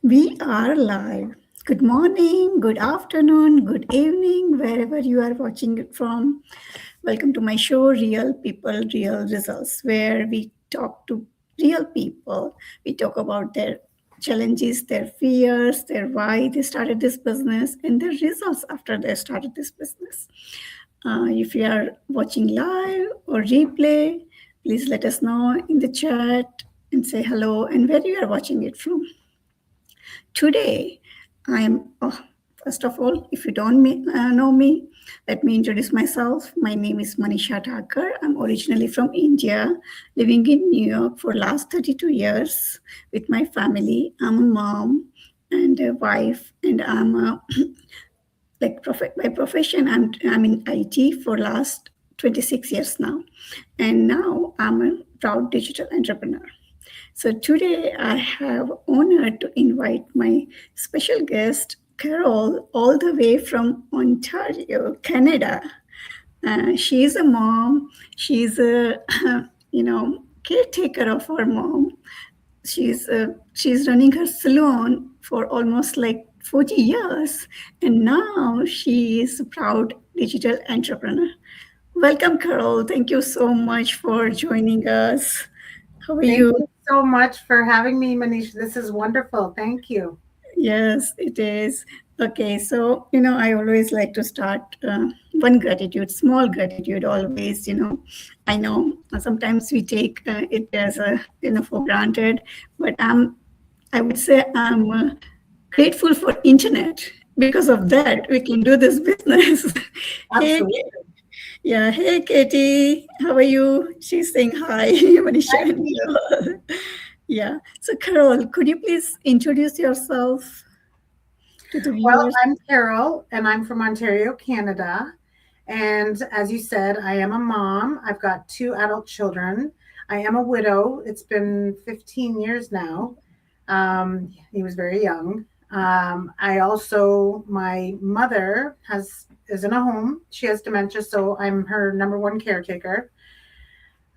We are live. Good morning, good afternoon, good evening, wherever you are watching it from. Welcome to my show, Real People, Real Results, where we talk to real people. We talk about their challenges, their fears, their why they started this business, and their results after they started this business. If you are watching live or replay, please let us know in the chat and say hello and where you are watching it from. Today, first of all, if you don't know me, let me introduce myself. My name is Manisha Thakur. I'm originally from India, living in New York for last 32 years with my family. I'm a mom and a wife, and I'm a by profession, I'm in IT for last 26 years now. And now I'm a proud digital entrepreneur. So today I have honor to invite my special guest, Carol, all the way from Ontario, Canada. She is a mom. She's a caretaker of her mom. She's running her salon for almost like 40 years, and now she is a proud digital entrepreneur. Welcome, Carol. Thank you so much for joining us. How are Thank you? you so much for having me, Manish. This is wonderful. Thank you. Yes, it is. Okay, so, I always like to start one gratitude, small gratitude always, I know sometimes we take it as for granted, but I would say I'm grateful for internet. Because of that, we can do this business. Hey, Absolutely. yeah, hey, Katie, how are you? She's saying hi, Manisha. Hi, And Manish. Carol. Yeah, so Carol, could you please introduce yourself to the Well, viewers? I'm Carol, and I'm from Ontario, Canada. And as you said, I am a mom. I've got two adult children. I am a widow. It's been 15 years now. He was very young. My mother is in a home. She has dementia, so I'm her number one caretaker.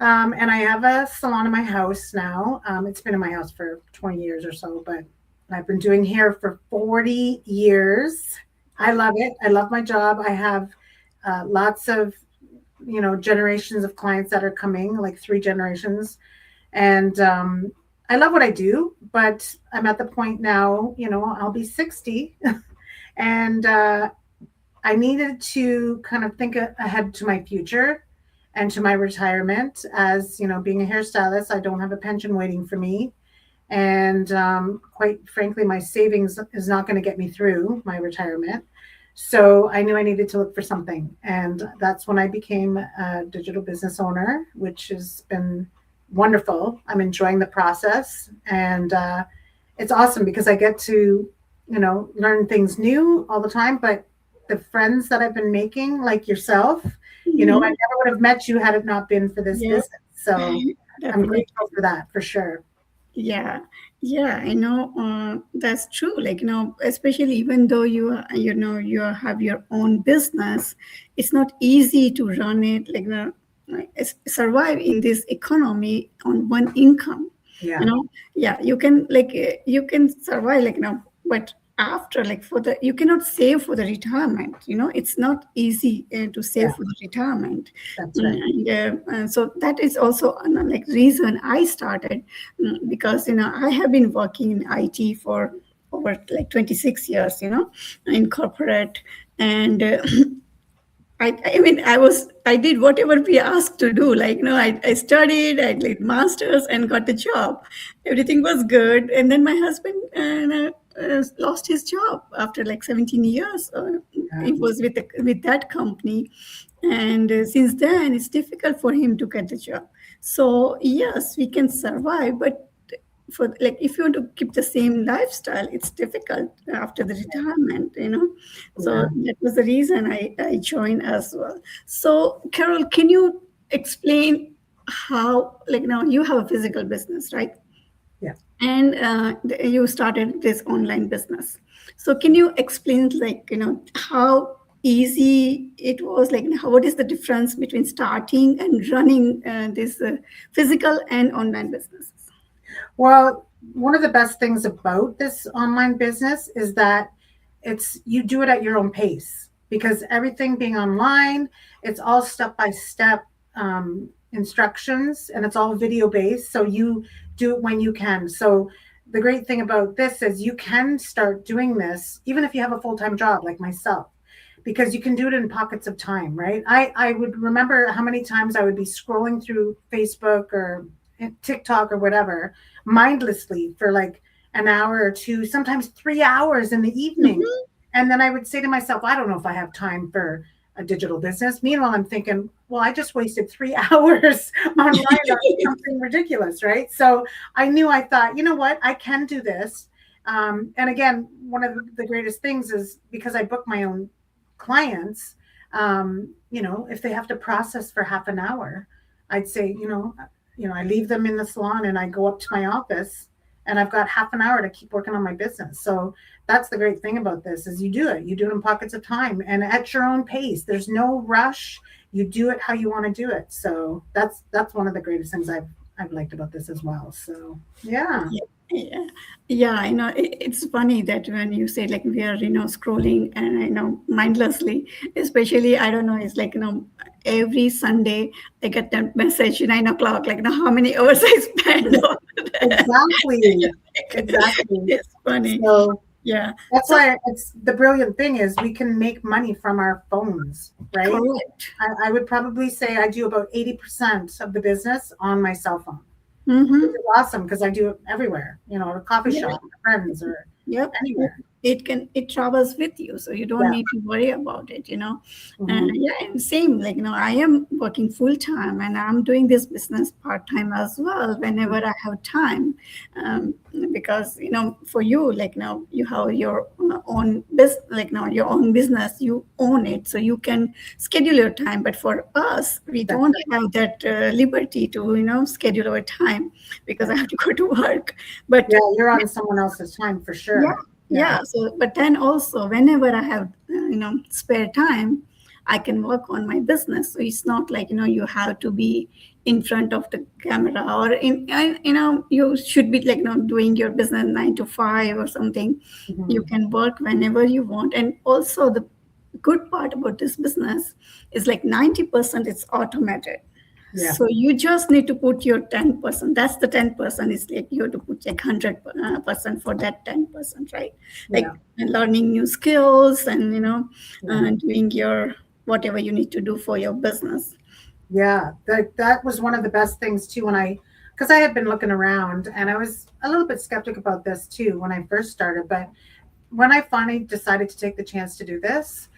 And I have a salon in my house now. It's been in my house for 20 years or so, but I've been doing hair for 40 years. I love it. I love my job. I have lots of, generations of clients that are coming, like three generations. And I love what I do, but I'm at the point now, I'll be 60. And I needed to kind of think ahead to my future and to my retirement. As being a hairstylist, I don't have a pension waiting for me, and quite frankly, my savings is not going to get me through my retirement. So I knew I needed to look for something, and that's when I became a digital business owner, which has been wonderful. I'm enjoying the process, and it's awesome because I get to learn things new all the time. But the friends that I've been making, like yourself, I Mhm. never would have met you had it not been for this Yeah, business. So I'm definitely. grateful for that, for sure. Yeah, yeah, I know that's true. Especially even though you have your own business, it's not easy to run it survive in this economy on one income. You Yeah, know, yeah, you can survive but after for the you cannot save for the retirement. It's not easy to save yeah, for the retirement. that's right. And so that is also reason I started. Because I have been working in IT for over like 26 years, in corporate. And I mean, I did whatever we asked to do. I studied, I did masters and got the job. Everything was good. And then my husband lost his job after like 17 years. Yeah, He was with that company. And since then, it's difficult for him to get the job. So yes, we can survive, but for if you want to keep the same lifestyle, it's difficult after the retirement. So yeah, that was the reason I joined as well. So Carol, can you explain how now you have a physical business, right? yeah. And you started this online business. So can you explain how easy it was, what is the difference between starting and running this physical and online businesses? Well, one of the best things about this online business is that you do it at your own pace, because everything being online, it's all step by step instructions, and it's all video based. So you do it when you can. So the great thing about this is you can start doing this even if you have a full time job like myself, because you can do it in pockets of time, right? I would remember how many times I would be scrolling through Facebook or TikTok or whatever mindlessly for like an hour or two, sometimes 3 hours in the evening. Mhm. And then I would say to myself, I don't know if I have time for a digital business. Meanwhile, I'm thinking, well, I just wasted 3 hours online on something ridiculous, right? So I thought, you know what, I can do this. And again, one of the greatest things is because I book my own clients, if they have to process for half an hour, I'd say, I leave them in the salon and I go up to my office and I've got half an hour to keep working on my business. So that's the great thing about this is you do it in pockets of time and at your own pace. There's no rush. You do it how you want to do it. So that's one of the greatest things I've liked about this as well. So yeah. Yeah, yeah, it's funny that when you say like we are, scrolling and mindlessly, especially, I don't know, it's like, every Sunday I get that message 9 o'clock, like, how many hours I spend on that. Exactly. Exactly. It's funny. So Yeah. that's So, why it's the brilliant thing is we can make money from our phones, right? correct. I would probably say I do about 80% of the business on my cell phone. Which Mm-hmm. is awesome because I do it everywhere, at a coffee Yeah. shop, with friends, or Yep. anywhere. It travels with you, so you don't Yeah. need to worry about it. And Hmm. yeah, and same, like, I am working full time and I'm doing this business part time as well whenever I have time. um, because for you, like, you have your own business, like, your own business, you own it, so you can schedule your time. But for us, we That's don't it. have that liberty to schedule our time because I have to go to work. But Yeah, you're on someone else's time for yeah, sure. Yeah. yeah. So, but then also, whenever I have, spare time, I can work on my business. So it's not like, you have to be in front of the camera or you should be like, doing your business 9 to 5 or something. You Hmm. can work whenever you want. And also the good part about this business is like 90% it's automated. Yeah. So you just need to put your 10%. That's the 10%. Is like you have to put like 100% for that 10%, right? Yeah. Like learning new skills and Yeah. doing your whatever you need to do for your business. Yeah. That was one of the best things too because I had been looking around and I was a little bit skeptic about this too when I first started. But when I finally decided to take the chance to do this,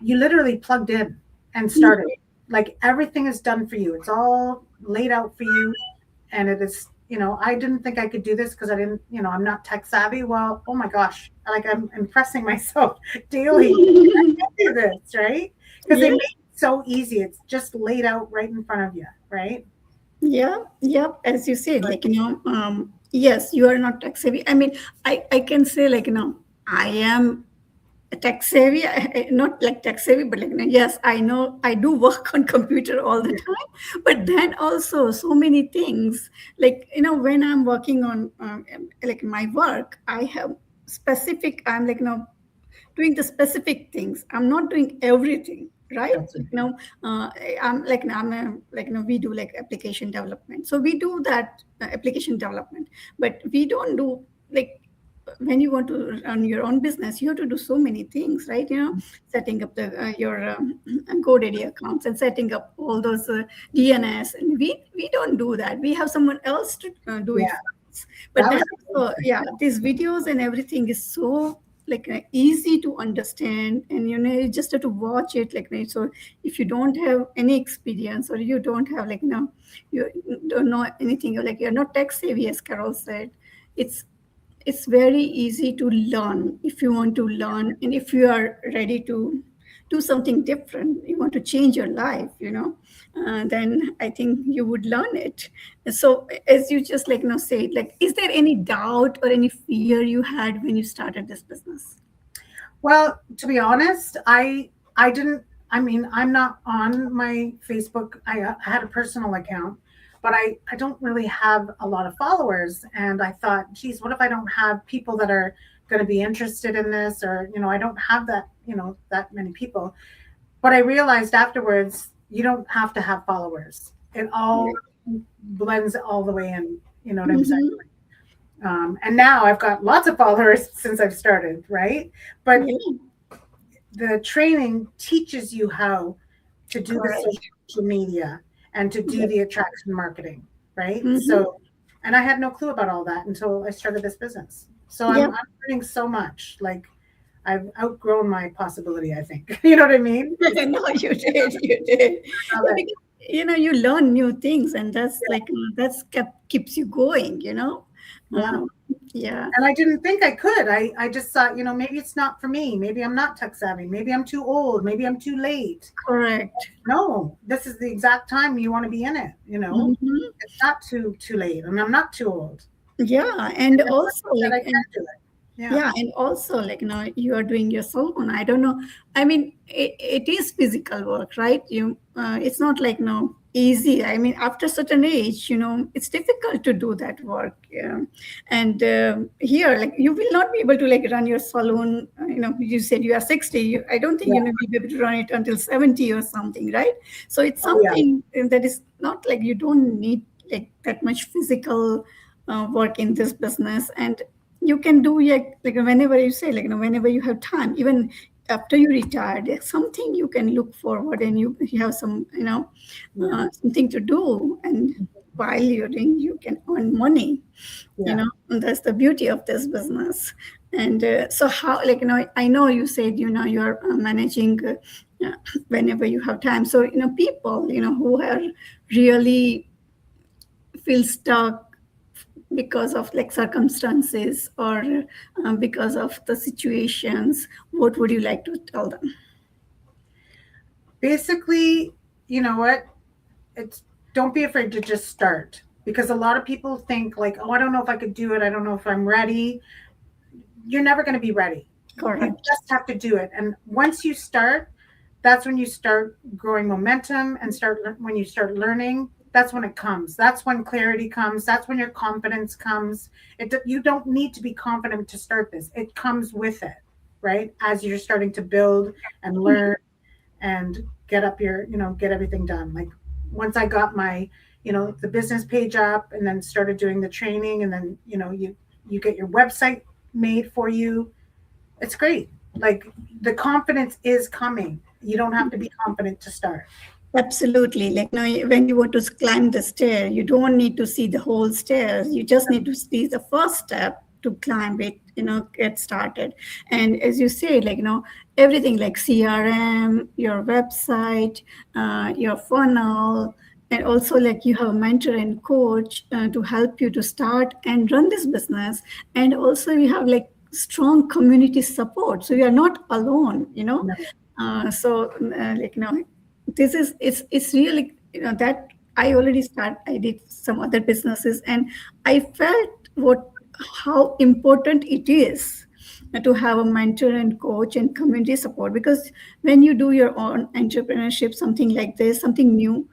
you literally plugged in and started. Like everything is done for you. It's all laid out for you. And it is, I didn't think I could do this because I didn't, I'm not tech savvy. Well, oh my gosh, like I'm impressing myself daily. I can do this, right? Because they Yeah. make it so easy. It's just laid out right in front of you, right? Yeah, yeah. As you said, But like, yes, you are not tech savvy. I mean, I can say, like, I am tech savvy, not like tech savvy, but like, yes, I know I do work on computer all the time. But then also so many things, like, when I'm working on like my work, I have specific, I'm like, doing the specific things. I'm not doing everything, right? that's it. Uh, I'm like, like, we do like application development. So we do that application development, but we don't do like when you want to run your own business, you have to do so many things, right? Setting up your GoDaddy accounts and setting up all those DNS, and we don't do that. We have someone else to do it Yeah, for us. But that then was the also, thing. yeah, these videos and everything is so like easy to understand, and you just have to watch it like so if you don't have any experience or you don't have like you don't know anything, you're not tech savvy, as Carol said, it's it's very easy to learn if you want to learn, and if you are ready to do something different, you want to change your life, then I think you would learn it. So as you just like said, like, is there any doubt or any fear you had when you started this business? Well, to be honest, I didn't. I mean, I'm not on my Facebook. I had a personal account, but I don't really have a lot of followers. And I thought, geez, what if I don't have people that are going to be interested in this? Or, I don't have that, that many people. But I realized afterwards, you don't have to have followers. It all blends all the way in. You know what I'm saying? Mm-hmm. And now I've got lots of followers since I've started, right? But Yeah. the training teaches you how to do the Correct. social media and to do Yep. the attraction marketing, right? Mm-hmm. So, and I had no clue about all that until I started this business. So I'm, Yep. I'm learning so much. Like I've outgrown my possibility, I think. You know what I mean? No, you did, you did. I Yeah, love it. because, you learn new things, and that's like that's keeps you going. Yeah. Um, yeah, And I didn't think I could. I just thought, maybe it's not for me. Maybe I'm not tech savvy. Maybe I'm too old. Maybe I'm too late. correct. No, this is the exact time you want to be in it. Hmm. It's not too late, and I'm not too old. Yeah, and And also that I like, can do it. Yeah. yeah, and also like you are doing your salon. I don't know. I mean, it is physical work, right? It's not like no easy. I mean, after certain age, it's difficult to do that work. Yeah. And here, like you will not be able to like run your salon. You said you are 60. I don't think Yeah. you'll be able to run it until 70 or something, right? So it's Oh yeah. something that is not like you don't need like that much physical work in this business, and you can do like whenever you say, like whenever you have time, even after you retire, there's something you can look forward, and you have some Yeah. something to do, and while you're doing, you can earn money. Yeah. And that's the beauty of this business. And so how, like I know you said you are managing whenever you have time. So people who are really feel stuck because of like circumstances, or because of the situations, what would you like to tell them? Basically, you know what? It's don't be afraid to just start, because a lot of people think like, oh, I don't know if I could do it. I don't know if I'm ready. You're never going to be ready. You Correct. just have to do it. And once you start, that's when you start growing momentum and when you start learning. That's when it comes. That's when clarity comes. That's when your confidence comes. You don't need to be confident to start this. It comes with it, right? As you're starting to build and learn and get everything done. Like once I got my, the business page up, and then started doing the training, and then, you get your website made for you. It's great. Like the confidence is coming. You don't have to be confident to start. Absolutely. Like now, when you want to climb the stair, you don't need to see the whole stairs. You just need to see the first step to climb it, get started. And as you say, like, everything like CRM, your website, your funnel, and also like you have a mentor and coach to help you to start and run this business. And also you have like strong community support. So you are not alone. No, Like this is it's really that I did some other businesses, and I felt what how important it is to have a mentor and coach and community support, because when you do your own entrepreneurship, something like this, something new,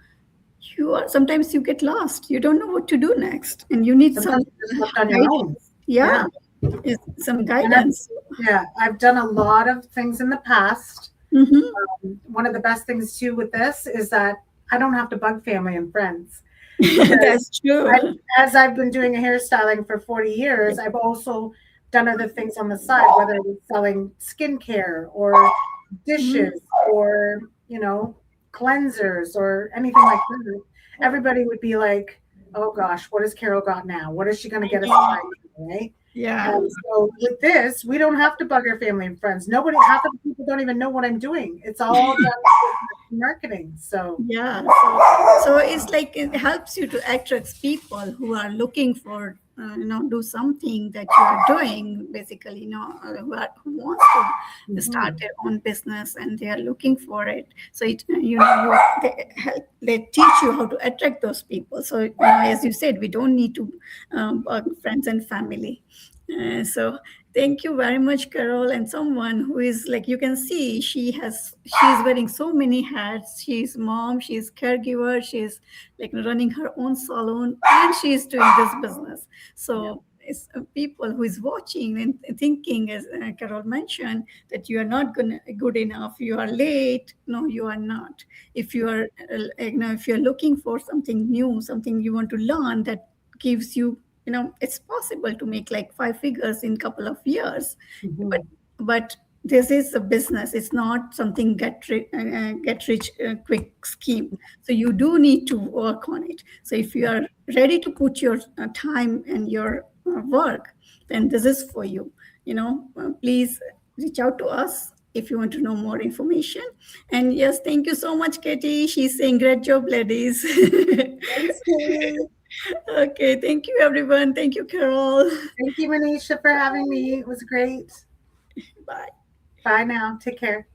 sometimes you get lost, you don't know what to do next, and you need some sometimes you're just left on your own. guidance. Yeah, Yeah. some And I've, guidance. yeah, I've done a lot of things in the past. Hmm. One of the best things too with this is that I don't have to bug family and friends, because That's true. as I've been doing hairstyling for 40 years, I've also done other things on the side, whether it was selling skincare or Mhm. dishes or, cleansers or anything like that. Everybody would be like, oh gosh, what has Carol got now? What is she going to get us to buy? Right? Yeah. And so with this, we don't have to bug our family and friends. Half of the people don't even know what I'm doing. It's all done with marketing. So Yeah, so it's like it helps you to attract people who are looking for, do something that you are doing, basically, who wants to start mhm. their own business, and they are looking for it. So they teach you how to attract those people. So as you said, we don't need to bug friends and family. So thank you very much, Carol. And someone who is like, you can see she's wearing so many hats. She's mom, she's caregiver, she's like running her own salon, and she's doing this business. Yeah. So it's people who is watching and thinking, as Carol mentioned, that you are not good enough, you are late. No, you are not. If you are, if you're looking for something new, something you want to learn that gives you, it's possible to make like five figures in couple of years, but Mhm. but this is a business. It's not something get rich quick scheme. So you do need to work on it. So if you Yeah. are ready to put your time and your work, then this is for you. Please reach out to us if you want to know more information. And yes, thank you so much, Katie. She's saying great job, ladies. Thanks, Katie. Okay, thank you, everyone. Thank you, Carol. Thank you, Manisha, for having me. It was great. Bye. Bye now. Take care.